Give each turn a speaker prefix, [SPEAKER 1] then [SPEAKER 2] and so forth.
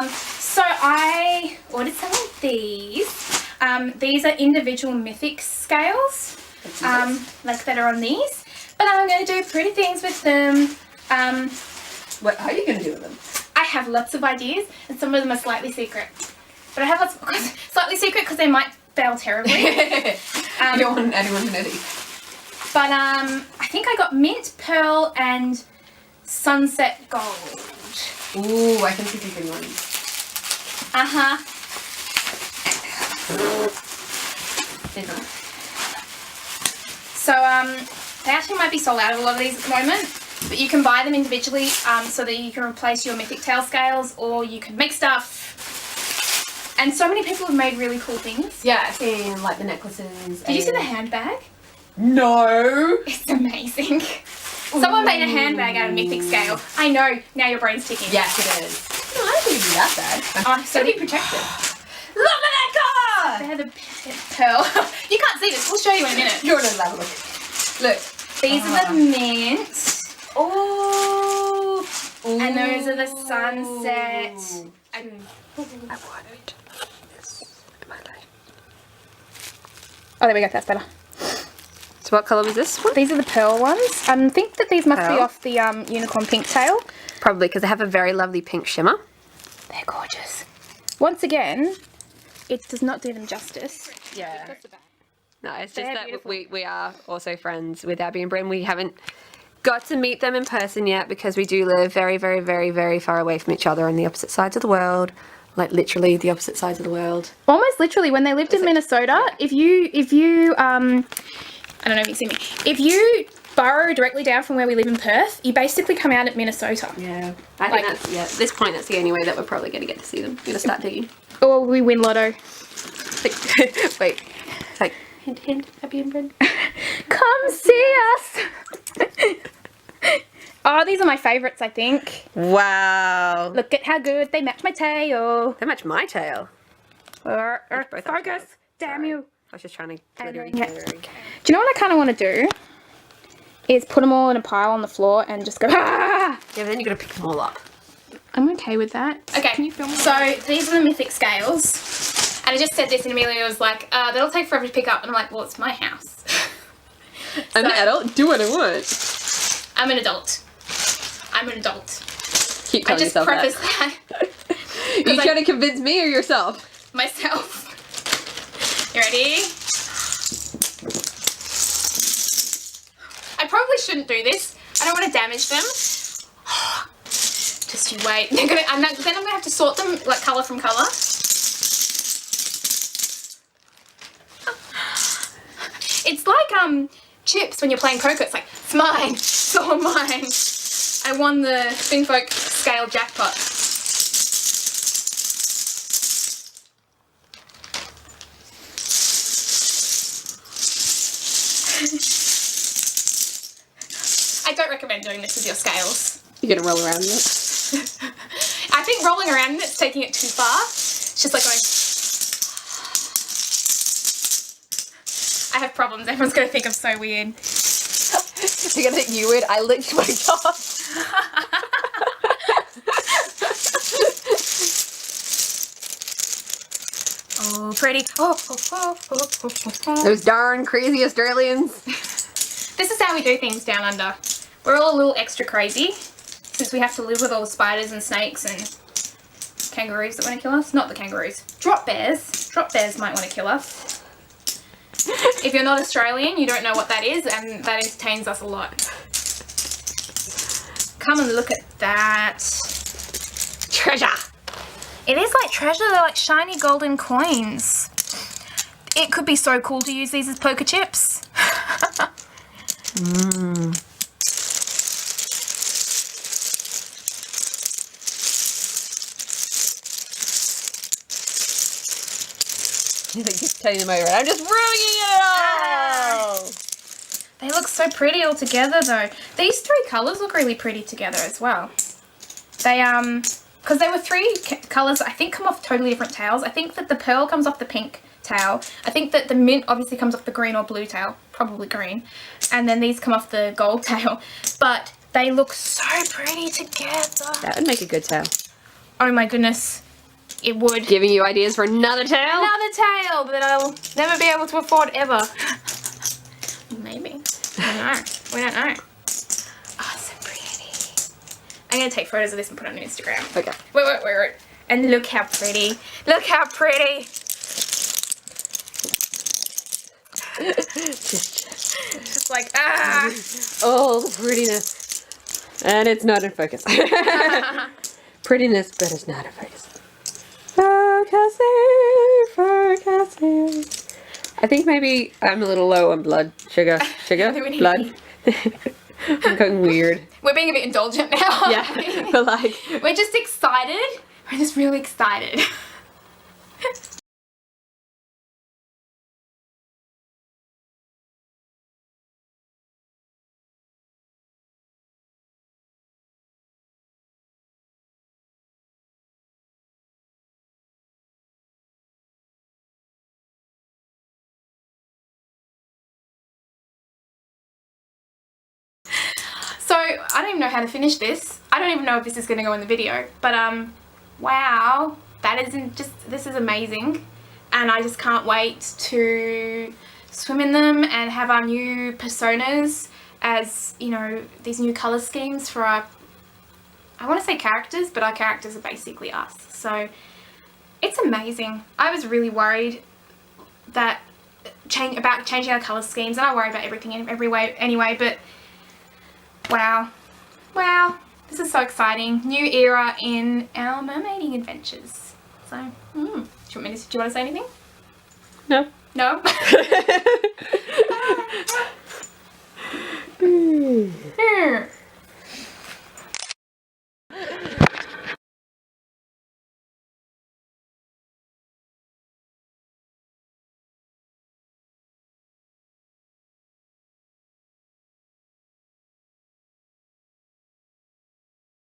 [SPEAKER 1] So I ordered some of these. These are individual Mythic Scales, like that are on these. But I'm going to do pretty things with them.
[SPEAKER 2] What are you going to do with them?
[SPEAKER 1] I have lots of ideas, and some of them are slightly secret. But I have lots of slightly secret because they might fail terribly.
[SPEAKER 2] You don't want anyone to know these.
[SPEAKER 1] But I think I got mint, pearl, and sunset gold.
[SPEAKER 2] Ooh, I can see the good ones.
[SPEAKER 1] So they actually might be sold out of a lot of these at the moment, but you can buy them individually so that you can replace your Mythic tail scales, or you can make stuff. And so many people have made really cool things.
[SPEAKER 2] Yeah, I've seen like the necklaces.
[SPEAKER 1] Did you see the handbag?
[SPEAKER 2] No.
[SPEAKER 1] It's amazing. Someone made a handbag out of Mythic scale. I know. Now your brain's ticking.
[SPEAKER 2] Yes, it is. No, I don't think it'd be that bad.
[SPEAKER 1] Oh, so
[SPEAKER 2] be protected. Look at that card!
[SPEAKER 1] They have the pearl. You can't see this. We'll show you in a minute.
[SPEAKER 2] You're gonna have a look. Look.
[SPEAKER 1] These are the mint.
[SPEAKER 2] Oh.
[SPEAKER 1] And those are the sunset.
[SPEAKER 2] I want this in my life.
[SPEAKER 1] Oh, there we go. That's better.
[SPEAKER 2] So what colour was this one?
[SPEAKER 1] These are the pearl ones. I think that these must be off the unicorn pink tail.
[SPEAKER 2] Probably, because they have a very lovely pink shimmer.
[SPEAKER 1] They're gorgeous. Once again, it does not do them justice.
[SPEAKER 2] Yeah. No, it's just that we are also friends with Abby and Bryn. We haven't got to meet them in person yet because we do live very, very, very, very far away from each other on the opposite sides of the world. Like literally the opposite sides of the world.
[SPEAKER 1] Almost literally. When they lived in Minnesota, if you I don't know if you can see me. If you burrow directly down from where we live in Perth, you basically come out at Minnesota.
[SPEAKER 2] Yeah. I think that's, at this point, that's the only way that we're probably going to get to see them. We're going to start digging.
[SPEAKER 1] Or we win lotto.
[SPEAKER 2] Wait. It's like, hint, hint, Abby and Bryn.
[SPEAKER 1] Come see us. Oh, these are my favourites, I think.
[SPEAKER 2] Wow.
[SPEAKER 1] Look at how good they match my tail.
[SPEAKER 2] They match my tail.
[SPEAKER 1] Focus. Damn you.
[SPEAKER 2] I was just trying to glittery.
[SPEAKER 1] Do you know what I kind of want to do? Is put them all in a pile on the floor and just go, ah!
[SPEAKER 2] Yeah, but then you've got to pick them all up.
[SPEAKER 1] I'm okay with that. Okay, can you film me? So these are the Mythic Scales. And I just said this and Amelia was like, that'll take forever to pick up. And I'm like, well, it's my house.
[SPEAKER 2] I'm an adult. Do what I want.
[SPEAKER 1] I'm an adult. I'm an adult.
[SPEAKER 2] Keep telling yourself that.
[SPEAKER 1] I just preface that.
[SPEAKER 2] Are you trying to convince me or yourself?
[SPEAKER 1] Myself. You ready? I probably shouldn't do this. I don't want to damage them. Just you wait. Then I'm gonna have to sort them like colour from colour. It's like chips when you're playing poker. It's like, it's mine. It's all mine. I won the Finfolk scale jackpot. I don't recommend doing this with your scales.
[SPEAKER 2] You're going to roll around in it?
[SPEAKER 1] I think rolling around in it's taking it too far. It's just like going... I have problems. Everyone's going to think I'm so weird.
[SPEAKER 2] They're going to think you weird. I licked my top.
[SPEAKER 1] Oh, pretty. Oh.
[SPEAKER 2] Those darn crazy Australians.
[SPEAKER 1] This is how we do things down under. We're all a little extra crazy since we have to live with all the spiders and snakes and kangaroos that want to kill us. Not the kangaroos. Drop bears. Drop bears might want to kill us. If you're not Australian, you don't know what that is, and that entertains us a lot. Come and look at that. Treasure. It is like treasure. They're like shiny golden coins. It could be so cool to use these as poker chips.
[SPEAKER 2] He's like, just turning them over. I'm just ruining it all!
[SPEAKER 1] They look so pretty all together though. These three colours look really pretty together as well. They, because there were three colours I think come off totally different tails. I think that the pearl comes off the pink tail. I think that the mint obviously comes off the green or blue tail. Probably green. And then these come off the gold tail. But they look so pretty together.
[SPEAKER 2] That would make a good tail.
[SPEAKER 1] Oh my goodness. it would.
[SPEAKER 2] Giving you ideas for another tail?
[SPEAKER 1] Another tail that I'll never be able to afford ever. Maybe. I don't know. We don't know. Oh, so pretty. I'm going to take photos of this and put it on Instagram.
[SPEAKER 2] Okay.
[SPEAKER 1] Wait. And look how pretty. Look how pretty. Just like, ah.
[SPEAKER 2] Oh, the prettiness. And it's not in focus. Prettiness, but it's not in focus. Focusing. I think maybe I'm a little low on blood. Sugar, blood. I'm going weird.
[SPEAKER 1] We're being a bit indulgent now.
[SPEAKER 2] Yeah, but like...
[SPEAKER 1] We're just excited. We're just really excited. So, I don't even know how to finish this. I don't even know if this is going to go in the video. But, wow. This is amazing. And I just can't wait to swim in them and have our new personas as, you know, these new colour schemes for our, I want to say characters, but our characters are basically us. So, it's amazing. I was really worried that about changing our colour schemes, and I worry about everything in every way anyway, but wow, this is so exciting. New era in our mermaiding adventures. So, do you want to say anything?
[SPEAKER 2] No.
[SPEAKER 1] No?